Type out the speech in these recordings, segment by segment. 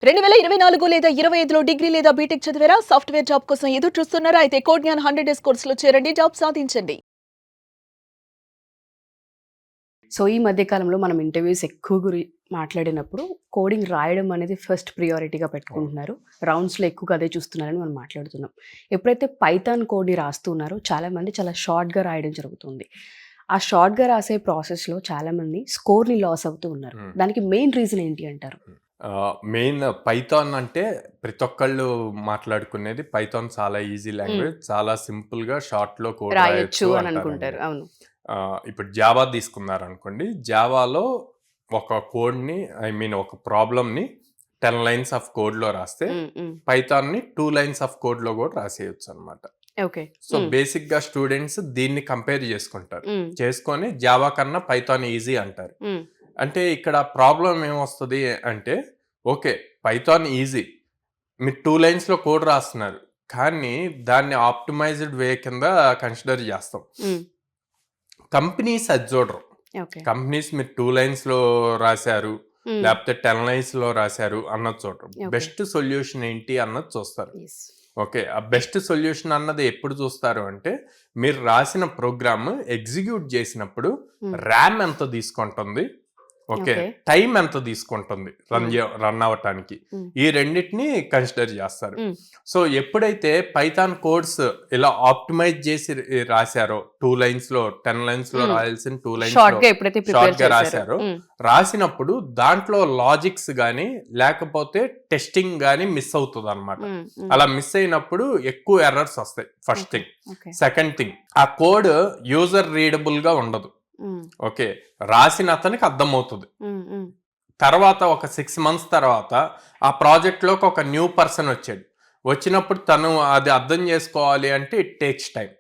2024 లేదా 25లో డిగ్రీ లేదా బీటెక్ చదివారా? సాఫ్ట్‌వేర్ జాబ్ కోసం ఎదురు చూస్తున్నారా? అయితే కోడ్ జ్ఞాన్ 100 డేస్ కోర్సులో చేరండి. జాబ్ సాధించండి. సో, ఈ మధ్య కాలంలో మనం ఇంటర్వ్యూస్ ఎక్కువ మాట్లాడినప్పుడు కోడింగ్ రాయడం అనేది ఫస్ట్ ప్రియారిటీగా పెట్టుకుంటున్నారు. రౌండ్స్‌లో ఎక్కువగా అదే చూస్తున్నారని మనం మాట్లాడుతున్నాం. ఎప్పుడైతే పైథాన్ కోడ్‌ని రాస్తున్నారో చాలామంది చాలా షార్ట్‌గా రాయడం జరుగుతుంది. ఆ షార్ట్‌గా రాసే ప్రాసెస్‌లో చాలామంది స్కోర్‌ని లాస్ అవుతూ ఉన్నారు. దానికి మెయిన్ రీజన్ ఏంటి అంటారు? మెయిన్ పైథాన్ అంటే ప్రతి ఒక్కళ్ళు మాట్లాడుకునేది పైథాన్ చాలా ఈజీ లాంగ్వేజ్. చాలా సింపుల్‌గా షార్ట్‌లో కోడ్ రాయొచ్చు రాయొచ్చు అని అంటారండి. అనుకుంటారు. అవును. ఇప్పుడు జావా తీసుకున్నారనుకోండి. జావాలో ఒక కోడ్‌ని ఒక ప్రాబ్లమ్‌ని 10 లైన్స్ ఆఫ్ కోడ్‌లో రాస్తే పైథాన్‌ని 2 లైన్స్ ఆఫ్ కోడ్‌లో కూడా రాసేయొచ్చనమాట. ఓకే. సో, బేసిక్‌గా స్టూడెంట్స్ దీన్ని కంపేర్ చేసుకుంటారు. చేసుకొని జావా కన్నా పైథాన్ ఈజీ అంటారు. అంటే ఇక్కడ ప్రాబ్లమ్ ఏమొస్తది అంటే, ఓకే, పైథాన్ ఈజీ. మీరు 2 లైన్స్‌లో కోడ్ రాస్తున్నారు. కానీ దాన్ని ఆప్టిమైజ్డ్ వే కింద కన్సిడర్ చేస్తాం. కంపెనీస్ అది చూడరు. కంపెనీస్ మీరు 2 లైన్స్‌లో రాశారు, లేకపోతే 10 లైన్స్‌లో రాశారు అన్నది చూడరు. బెస్ట్ సొల్యూషన్ ఏంటి అన్నది చూస్తారు. ఓకే, ఆ బెస్ట్ సొల్యూషన్ అన్నది ఎప్పుడు చూస్తారు అంటే, మీరు రాసిన ప్రోగ్రామ్ ఎగ్జిక్యూట్ చేసినప్పుడు ర్యామ్ ఎంత తీసుకుంటుంది, ఓకే, టైం ఎంత తీసుకుంటుంది రన్ అవ్వటానికి, ఈ రెండింటిని కన్సిడర్ చేస్తారు. సో ఎప్పుడైతే పైథాన్ కోడ్స్ ఇలా ఆప్టిమైజ్ చేసి రాశారో, 2 లైన్స్ లో 10 లైన్స్ లో రాయాల్సిన 2 లైన్స్ షార్ట్ గా రాశారో, రాసినప్పుడు దాంట్లో లాజిక్స్ గానీ లేకపోతే టెస్టింగ్ గానీ మిస్ అవుతుంది అనమాట. అలా మిస్ అయినప్పుడు ఎక్కువ ఎర్రర్స్ వస్తాయి. First thing. సెకండ్ థింగ్, ఆ కోడ్ యూజర్ రీడబుల్ గా ఉండదు. ఓకే, రాసిన అతనికి అర్థమవుతుంది. తర్వాత ఒక 6 months తర్వాత ఆ ప్రాజెక్ట్ లోకి ఒక న్యూ పర్సన్ వచ్చాడు. వచ్చినప్పుడు తను అది అర్థం చేసుకోవాలి అంటే ఇట్ టేక్స్ టైం.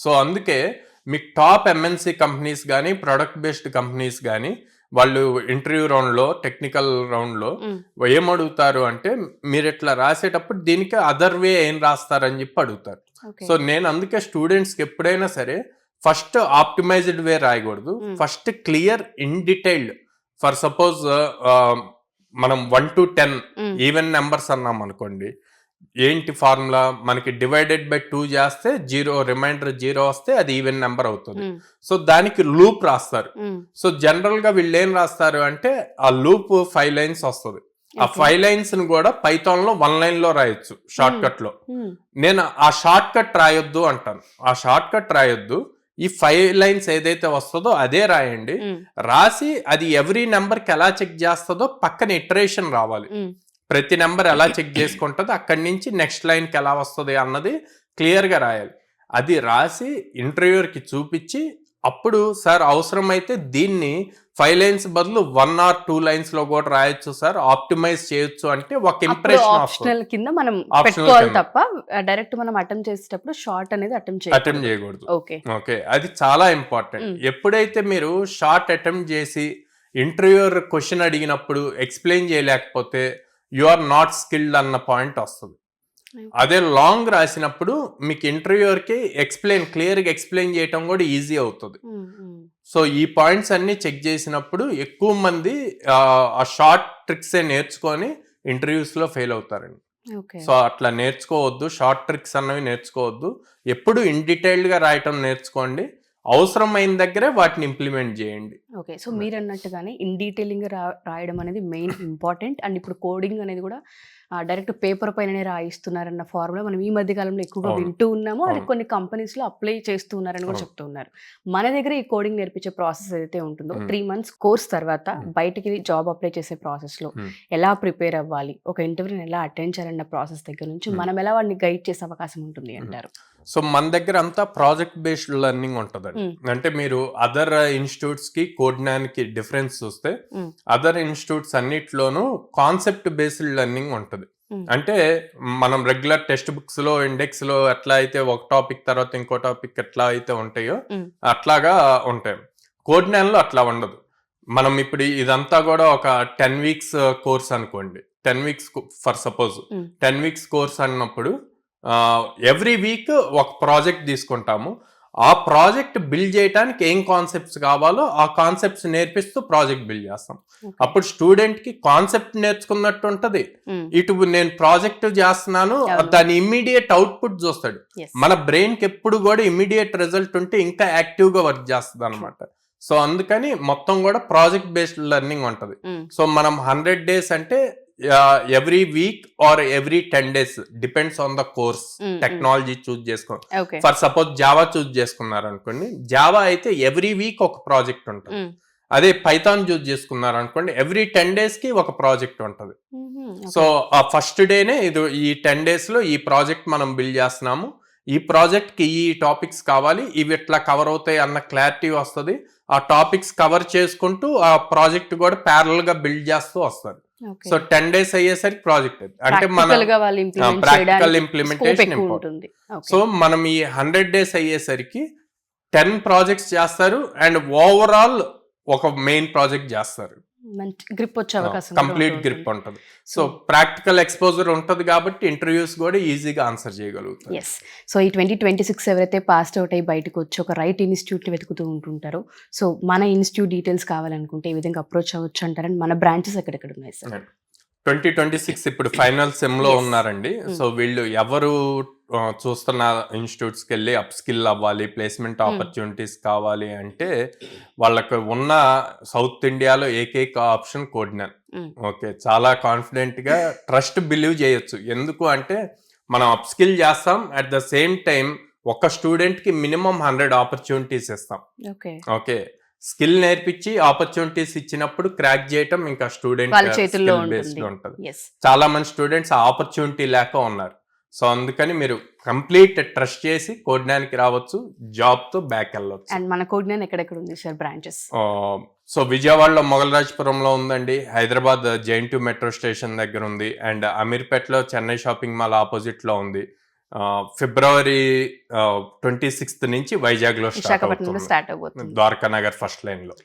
సో అందుకే మీకు టాప్ ఎంఎన్సి కంపెనీస్ కానీ, ప్రొడక్ట్ బేస్డ్ కంపెనీస్ కానీ, వాళ్ళు ఇంటర్వ్యూ రౌండ్లో, టెక్నికల్ రౌండ్లో ఏమడుగుతారు అంటే, మీరు ఇట్లా రాసేటప్పుడు దీనికి అదర్ వే ఏం రాస్తారని చెప్పి అడుగుతారు. సో నేను అందుకే స్టూడెంట్స్కి ఎప్పుడైనా సరే ఫస్ట్ ఆప్టిమైజ్డ్ వే రాయకూడదు. First clear in detailed. For suppose మనం 1 to 10 ఈవెన్ నెంబర్స్ అన్నాం అనుకోండి, ఏంటి ఫార్ములా, మనకి డివైడెడ్ బై 2 చేస్తే రిమైండర్ 0 వస్తే అది ఈవెన్ నెంబర్ అవుతుంది. సో దానికి లూప్ రాస్తారు. సో జనరల్ గా వీళ్ళు ఏం రాస్తారు అంటే, ఆ లూప్ 5 lines వస్తుంది. ఆ 5 lines ని కూడా పైథాన్ లో 1 line లో రాయొచ్చు షార్ట్ కట్ లో. నేను ఆ షార్ట్ కట్ రాయొద్దు అంటాను. ఆ షార్ట్ కట్ రాయొద్దు, ఈ 5 lines ఏదైతే వస్తుందో అదే రాయండి. రాసి అది ఎవ్రీ నెంబర్ కి ఎలా చెక్ చేస్తుందో పక్కన ఇటరేషన్ రావాలి. ప్రతి నెంబర్ ఎలా చెక్ చేసుకుంటుందో అక్కడి నుంచి నెక్స్ట్ లైన్ కి ఎలా వస్తుంది అన్నది క్లియర్ గా రాయాలి. అది రాసి ఇంటర్వ్యూర్ కి చూపించి, అప్పుడు సార్ అవసరమైతే దీన్ని 5 lines బదులు 1 or 2 lines లో కూడా రాయొచ్చు సార్, ఆప్టిమైజ్ చేయొచ్చు అంటే ఒక ఇంప్రెషన్ ఆప్షనల్ కింద మనం పెట్టుకోవాలి తప్ప డైరెక్ట్ మనం అటెంప్ట్ చేసేటప్పుడు షార్ట్ అనేది అటెంప్ట్ చేయకూడదు. ఓకే, అది చాలా ఇంపార్టెంట్. ఎప్పుడైతే మీరు షార్ట్ అటెంప్ట్ చేసి ఇంటర్వ్యూర్ క్వశ్చన్ అడిగినప్పుడు ఎక్స్ప్లెయిన్ చేయలేకపోతే యు ఆర్ నాట్ స్కిల్డ్ అన్న పాయింట్ వస్తుంది. అదే లాంగ్ రాసినప్పుడు మీకు ఇంటర్వ్యూర్ కి క్లియర్ గా ఎక్స్ప్లెయిన్ చేయటం కూడా ఈజీ అవుతుంది. సో ఈ పాయింట్స్ అన్ని చెక్ చేసినప్పుడు ఎక్కువ మంది ఆ షార్ట్ ట్రిక్స్ నేర్చుకొని ఇంటర్వ్యూస్ లో ఫెయిల్ అవుతారండి. సో అట్లా నేర్చుకోవద్దు, షార్ట్ ట్రిక్స్ అన్నవి నేర్చుకోవద్దు. ఎప్పుడు ఇన్ డీటెయిల్డ్ గా రాయటం నేర్చుకోండి. అవసరమైన దగ్గరే వాటిని ఇంప్లిమెంట్ చేయండి. ఓకే, సో మీరు అన్నట్టుగానే ఇన్ డీటెయిలింగ్ రాయడం అనేది మెయిన్ ఇంపార్టెంట్. అండ్ ఇప్పుడు కోడింగ్ అనేది కూడా డైరెక్ట్ పేపర్ పైననే రాయిస్తున్నారన్న ఫార్ములా మనం ఈ మధ్య కాలంలో ఎక్కువగా వింటూ ఉన్నాము. అది కొన్ని కంపెనీస్ లో అప్లై చేస్తూ ఉన్నారని కూడా చెప్తూ ఉన్నారు. మన దగ్గర ఈ కోడింగ్ నేర్పించే ప్రాసెస్ ఏదైతే ఉంటుందో 3 months కోర్స్ తర్వాత బయటికి జాబ్ అప్లై చేసే ప్రాసెస్ లో ఎలా ప్రిపేర్ అవ్వాలి, ఒక ఇంటర్వ్యూని ఎలా అటెండ్ చేయాలన్న ప్రాసెస్ దగ్గర నుంచి మనం ఎలా వాడిని గైడ్ చేసే అవకాశం ఉంటుంది అంటారు? సో మన దగ్గర అంతా ప్రాజెక్ట్ బేస్డ్ లెర్నింగ్ ఉంటుందండి. అంటే మీరు అదర్ ఇన్స్టిట్యూట్స్ కి కోడ్ జ్ఞాన్కి డిఫరెన్స్ చూస్తే, అదర్ ఇన్స్టిట్యూట్స్ అన్నిట్లోనూ కాన్సెప్ట్ బేస్డ్ లెర్నింగ్ ఉంటుంది. అంటే మనం రెగ్యులర్ టెక్స్ట్ బుక్స్ లో, ఇండెక్స్ లో ఎట్లా అయితే ఒక టాపిక్ తర్వాత ఇంకో టాపిక్ ఎట్లా అయితే ఉంటాయో అట్లాగా ఉంటాయి. కోడ్ జ్ఞాన్ లో అట్లా ఉండదు. మనం ఇప్పుడు ఇదంతా కూడా ఒక 10 weeks కోర్స్ అనుకోండి. 10 weeks for suppose 10 weeks course అన్నప్పుడు ఎవ్రీ వీక్ ఒక ప్రాజెక్ట్ తీసుకుంటాము. ఆ ప్రాజెక్ట్ బిల్డ్ చేయడానికి ఏం కాన్సెప్ట్స్ కావాలో ఆ కాన్సెప్ట్స్ నేర్పిస్తూ ప్రాజెక్ట్ బిల్డ్ చేస్తాం. అప్పుడు స్టూడెంట్ కి కాన్సెప్ట్ నేర్చుకున్నట్టు ఉంటది, ఇటు నేను ప్రాజెక్ట్ చేస్తున్నాను, దాని ఇమ్మీడియట్ అవుట్పుట్ చూస్తాడు. మన బ్రెయిన్ కి ఎప్పుడు కూడా ఇమ్మీడియట్ రిజల్ట్ ఉంటే ఇంకా యాక్టివ్ గా వర్క్ చేస్తుంది అనమాట. సో అందుకని మొత్తం కూడా ప్రాజెక్ట్ బేస్డ్ లెర్నింగ్ ఉంటది. సో మనం 100 days అంటే every week or every 10 days depends on the course, technology choose చేసుకో. ఫర్ సపోజ్ జావా చూస్ చేసుకున్నారు అనుకోండి, జావా అయితే ఎవ్రీ వీక్ ఒక ప్రాజెక్ట్ ఉంటుంది. అదే పైథాన్ చూస్ చేసుకున్నారు అనుకోండి, ఎవ్రీ 10 days కి ఒక ప్రాజెక్ట్ ఉంటుంది. సో ఆ ఫస్ట్ డేనే ఇది ఈ 10 days లో ఈ ప్రాజెక్ట్ మనం బిల్డ్ చేస్తున్నాము, ఈ ప్రాజెక్ట్ కి ఈ టాపిక్స్ కావాలి, ఇవి ఎట్లా కవర్ అవుతాయి అన్న క్లారిటీ వస్తుంది. ఆ టాపిక్స్ కవర్ చేసుకుంటూ ఆ ప్రాజెక్ట్ కూడా ప్యారల్ గా బిల్డ్ చేస్తూ వస్తారు. సో 10 days అయ్యేసరికి ప్రాజెక్ట్ అంటే మన ప్రాక్టికల్ ఇంప్లిమెంటేషన్ ఇంపార్టెంట్. సో మనం ఈ 100 days అయ్యేసరికి 10 ప్రాజెక్ట్స్ చేస్తారు అండ్ ఓవరాల్ ఒక మెయిన్ ప్రాజెక్ట్ చేస్తారు. గ్రిప్ వచ్చే అవకాశం, కంప్లీట్ గ్రిప్ ఉంటుంది. సో ప్రాక్టికల్ ఎక్స్పోజర్ ఉంటుంది కాబట్టి ఇంటర్వ్యూస్ కూడా ఈజీగా ఆన్సర్ చేయగలుగుతారు. ఎస్. సో ఈ 2026 ఎవరైతే పాస్ అవుట్ అయ్యి బయటకు వచ్చి ఒక రైట్ ఇన్స్టిట్యూట్ వెతుకుతూ ఉంటుంటారో, సో మన ఇన్స్టిట్యూట్ డీటెయిల్స్ కావాలనుకుంటే ఈ విధంగా అప్రోచ్ అవ్వచ్చు అంటారని మన బ్రాంచెస్ ఎక్కడెక్కడ ఉన్నాయి సార్? 2026 ఇప్పుడు ఫైనల్ సెమ్ లో ఉన్నారండి. సో వీళ్ళు ఎవరు చూస్తున్న ఇన్స్టిట్యూట్స్ కి వెళ్ళి అప్ స్కిల్ అవ్వాలి, ప్లేస్మెంట్ ఆపర్చునిటీస్ కావాలి అంటే వాళ్ళకి ఉన్న సౌత్ ఇండియాలో ఏకైక ఆప్షన్ కోడ్నాన్. ఓకే, చాలా కాన్ఫిడెంట్ గా ట్రస్ట్ బిలీవ్ చేయొచ్చు. ఎందుకు అంటే మనం అప్ స్కిల్ చేస్తాం, అట్ ద సేమ్ టైం ఒక స్టూడెంట్ కి మినిమం 100 ఆపర్చునిటీస్ ఇస్తాం. ఓకే, స్కిల్ నేర్పించి ఆపర్చునిటీస్ ఇచ్చినప్పుడు క్రాక్ చేయటం ఇంకా స్టూడెంట్ చేతుల్లో బేస్డ్ ఉంటుంది. చాలా మంది స్టూడెంట్స్ ఆ ఆపర్చునిటీ లేక ఉన్నారు. సో అందుకని మీరు కంప్లీట్ ట్రస్ట్ చేసి కోడ్నాన్కి రావచ్చు, జాబ్ తో బ్యాక్ వెళ్ళవచ్చు. అండ్ మన కోడ్నాన్ ఎక్కడెక్కడ ఉంది సార్ బ్రాంచెస్? సో విజయవాడలో మొగల్రాజ్పురంలో ఉందండి, హైదరాబాద్ జైన్2 మెట్రో స్టేషన్ దగ్గర ఉంది, అండ్ అమీర్పేటలో చెన్నై షాపింగ్ మాల్ ఆపోజిట్ లో ఉంది. ఫిబ్రవరి 26th నుంచి వైజాగ్ లో స్టార్ట్ అవుతుంది, ద్వారకా నగర్ ఫస్ట్ లైన్ లో.